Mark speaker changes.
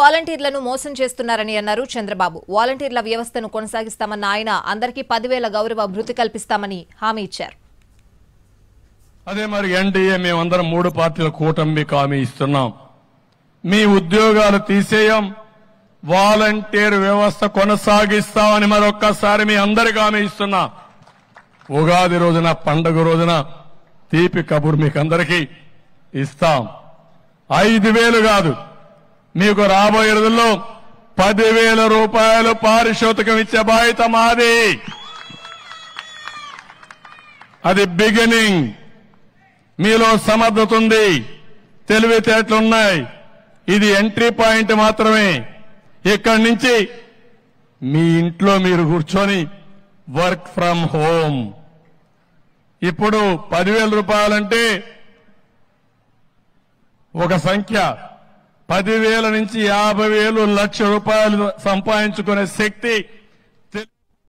Speaker 1: వాలంటీర్లను మోసం చేస్తున్నారని అన్నారు చంద్రబాబు. వాలంటీర్ల వ్యవస్థను కొనసాగిస్తామన్న ఆయన అందరికీ 10,000 గౌరవ భృతి కల్పిస్తామని హామీ ఇచ్చారు.
Speaker 2: అదే మరి ఎన్డీఏ మేమందరం 3 పార్టీల కూటమికి హామీ ఇస్తున్నాం. మీ ఉద్యోగాలు తీసేయం, వాలంటీర్ వ్యవస్థ కొనసాగిస్తామని మరొక్కసారి మీ అందరికీ హామీ ఇస్తున్నా. ఉగాది రోజున, పండుగ రోజున తీపి కబురు మీకు అందరికీ ఇస్తాం. 5,000 కాదు, మీకు రాబోయే రోజుల్లో 10,000 రూపాయలు పారితోషికం ఇచ్చే బాధ్యత మాది. అది బిగినింగ్. మీలో సమర్థత ఉంది, తెలివితేటలున్నాయి. ఇది ఎంట్రీ పాయింట్ మాత్రమే. ఇక్కడి నుంచి మీ ఇంట్లో మీరు కూర్చొని వర్క్ ఫ్రమ్ హోమ్. ఇప్పుడు 10,000 రూపాయలంటే ఒక సంఖ్య. 10,000 నుంచి 50,000, 1,00,000 రూపాయలు సంపాదించుకునే శక్తి